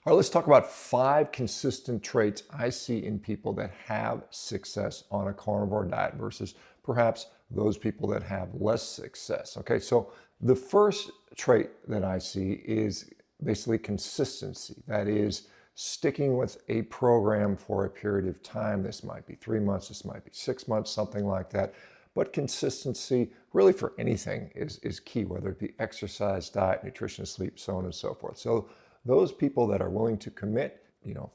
All right, let's talk about 5 consistent traits I see in people that have success on a carnivore diet versus perhaps those people that have less success. Okay, so the first trait that I see is basically consistency. That is sticking with a program for a period of time. This might be 3 months, this might be 6 months, something like that. But consistency, really for anything, is key, whether it be exercise, diet, nutrition, sleep, so on and so forth. So those people that are willing to commit,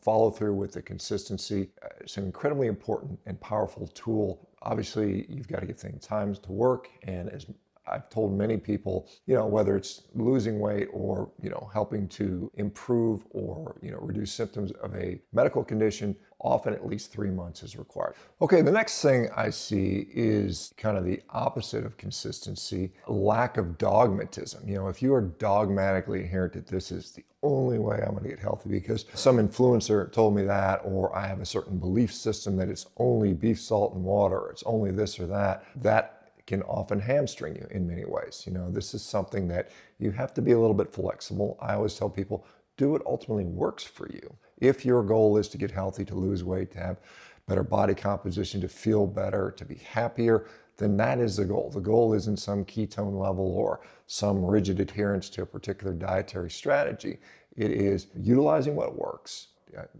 follow through with the consistency, it's an incredibly important and powerful tool. Obviously, you've got to give things time to work. And as I've told many people, whether it's losing weight or, helping to improve or, reduce symptoms of a medical condition, often at least 3 months is required. Okay, the next thing I see is kind of the opposite of consistency, lack of dogmatism. If you are dogmatically adherent that this is the only way I'm going to get healthy because some influencer told me that, or I have a certain belief system that it's only beef, salt, and water, or it's only this or that, that can often hamstring you in many ways. This is something that you have to be a little bit flexible. I always tell people, do what ultimately works for you. If your goal is to get healthy, to lose weight, to have better body composition, to feel better, to be happier, then that is the goal. The goal isn't some ketone level or some rigid adherence to a particular dietary strategy. It is utilizing what works.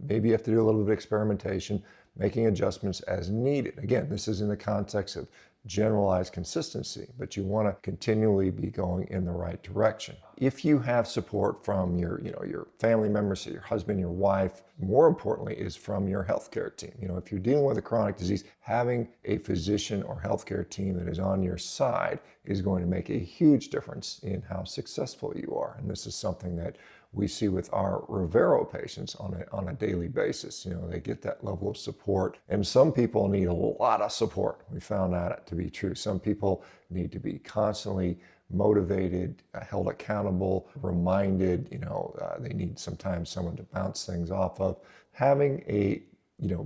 Maybe you have to do a little bit of experimentation, making adjustments as needed. Again, this is in the context of generalized consistency, but you want to continually be going in the right direction. If you have support from your family members, so your husband, your wife, more importantly is from your healthcare team. If you're dealing with a chronic disease, having a physician or healthcare team that is on your side is going to make a huge difference in how successful you are. And this is something that we see with our Revero patients on a daily basis. They get that level of support. And some people need a lot of support. We found that to be true. Some people need to be constantly motivated, held accountable, reminded. They need sometimes someone to bounce things off of. Having a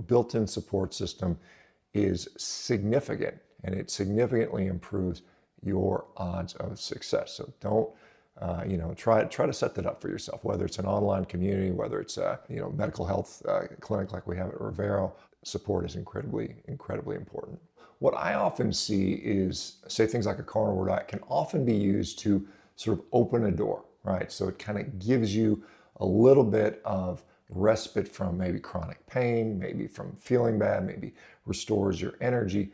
built-in support system is significant, and it significantly improves your odds of success. So don't try to set that up for yourself, whether it's an online community, whether it's a medical health clinic like we have at Revero. Support is incredibly important. What I often see is, say, things like a carnivore diet can often be used to sort of open a door, right? So it kind of gives you a little bit of respite from maybe chronic pain, maybe from feeling bad, maybe restores your energy.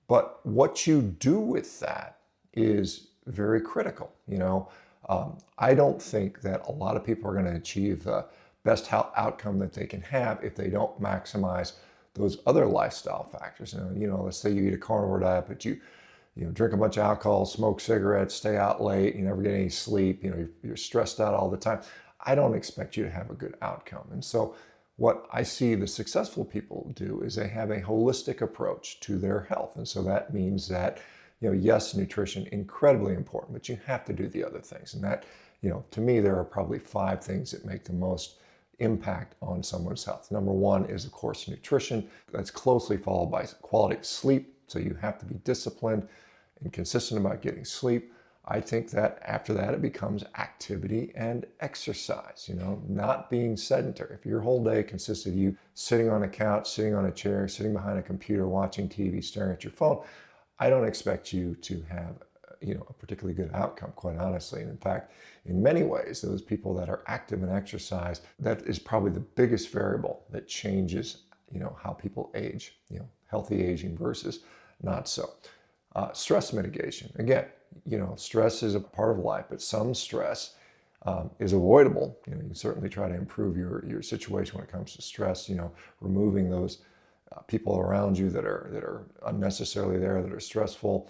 But what you do with that is very critical. I don't think that a lot of people are going to achieve the best health outcome that they can have if they don't maximize those other lifestyle factors. Let's say you eat a carnivore diet, but you drink a bunch of alcohol, smoke cigarettes, stay out late, you never get any sleep, you're stressed out all the time. I don't expect you to have a good outcome. And so what I see the successful people do is they have a holistic approach to their health. And so that means that yes, nutrition, incredibly important, but you have to do the other things. And that, to me, there are probably 5 things that make the most impact on someone's health. Number 1 is, of course, nutrition. That's closely followed by quality of sleep. So you have to be disciplined and consistent about getting sleep. I think that after that, it becomes activity and exercise, not being sedentary. If your whole day consists of you sitting on a couch, sitting on a chair, sitting behind a computer, watching TV, staring at your phone, I don't expect you to have, a particularly good outcome, quite honestly. And in fact, in many ways, those people that are active and exercise, that is probably the biggest variable that changes, how people age, healthy aging versus not so. Stress mitigation. Again, stress is a part of life, but some stress is avoidable. You can certainly try to improve your situation when it comes to stress, removing those people around you that are unnecessarily there, that are stressful.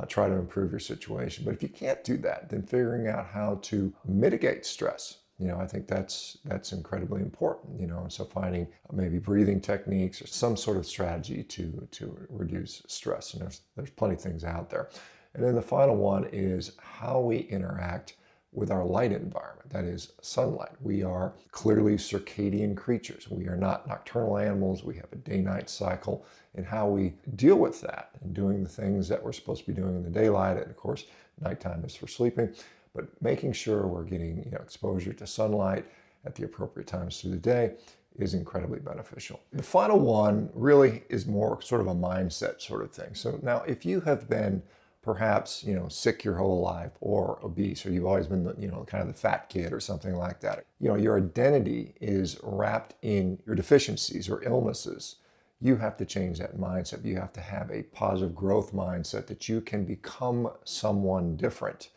Try to improve your situation. But if you can't do that, then figuring out how to mitigate stress. I think that's incredibly important. And so finding maybe breathing techniques or some sort of strategy to reduce stress. And there's plenty of things out there. And then the final one is how we interact with our light environment, that is sunlight. We are clearly circadian creatures. We are not nocturnal animals. We have a day-night cycle, and how we deal with that and doing the things that we're supposed to be doing in the daylight. And of course, nighttime is for sleeping, but making sure we're getting exposure to sunlight at the appropriate times through the day is incredibly beneficial. The final one really is more sort of a mindset sort of thing. So now if you have been perhaps, sick your whole life or obese, or you've always been, kind of the fat kid or something like that, your identity is wrapped in your deficiencies or illnesses. You have to change that mindset. You have to have a positive growth mindset that you can become someone different.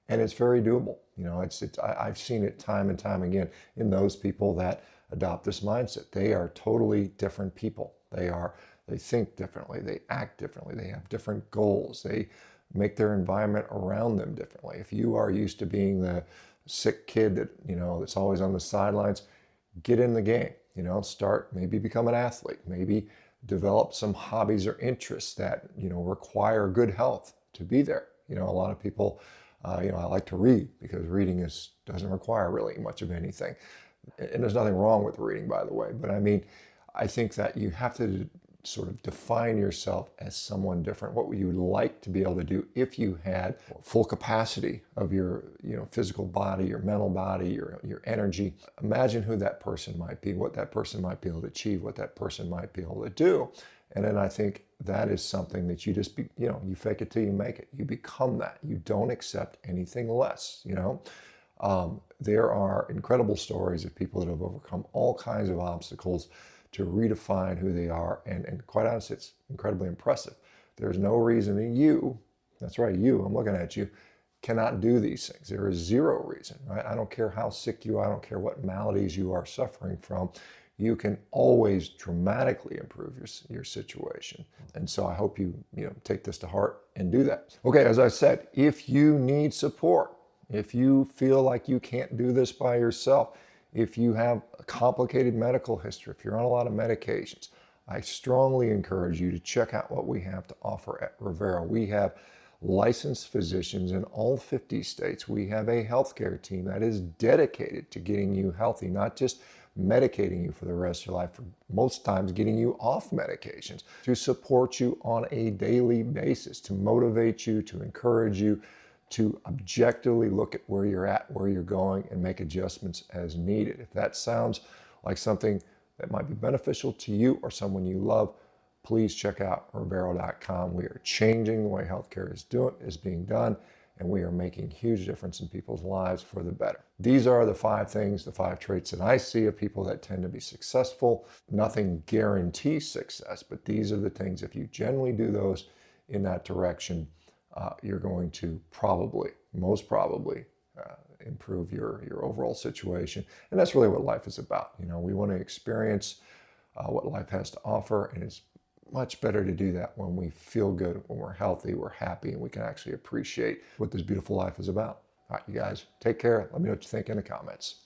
And it's very doable. I've seen it time and time again in those people that adopt this mindset. They are totally different people. They think differently. They act differently. They have different goals. They make their environment around them differently. If you are used to being the sick kid that, that's always on the sidelines, get in the game, maybe become an athlete, maybe develop some hobbies or interests that, require good health to be there. A lot of people, I like to read because reading doesn't require really much of anything. And there's nothing wrong with reading, by the way, but I think that you have to sort of define yourself as someone different. What would you like to be able to do if you had full capacity of your, physical body, your mental body, your energy? Imagine who that person might be, what that person might be able to achieve, what that person might be able to do. And then I think that is something that you just, you fake it till you make it. You become that. You don't accept anything less, There are incredible stories of people that have overcome all kinds of obstacles to redefine who they are. And quite honestly, it's incredibly impressive. There's no reason that you, that's right, I'm looking at you, cannot do these things. There is zero reason, right? I don't care how sick you are. I don't care what maladies you are suffering from. You can always dramatically improve your situation. And so I hope you, take this to heart and do that. Okay, as I said, if you need support, if you feel like you can't do this by yourself, if you have a complicated medical history, if you're on a lot of medications, I strongly encourage you to check out what we have to offer at Revero. We have licensed physicians in all 50 states. We have a healthcare team that is dedicated to getting you healthy, not just medicating you for the rest of your life, for most times getting you off medications, to support you on a daily basis, to motivate you, to encourage you, to objectively look at where you're at, where you're going, and make adjustments as needed. If that sounds like something that might be beneficial to you or someone you love, please check out Revero.com. We are changing the way healthcare is being done, and we are making a huge difference in people's lives for the better. These are the 5 things, the 5 traits that I see of people that tend to be successful. Nothing guarantees success, but these are the things, if you generally do those in that direction, you're going to most probably, improve your overall situation. And that's really what life is about. We want to experience what life has to offer, and it's much better to do that when we feel good, when we're healthy, we're happy, and we can actually appreciate what this beautiful life is about. All right, you guys, take care. Let me know what you think in the comments.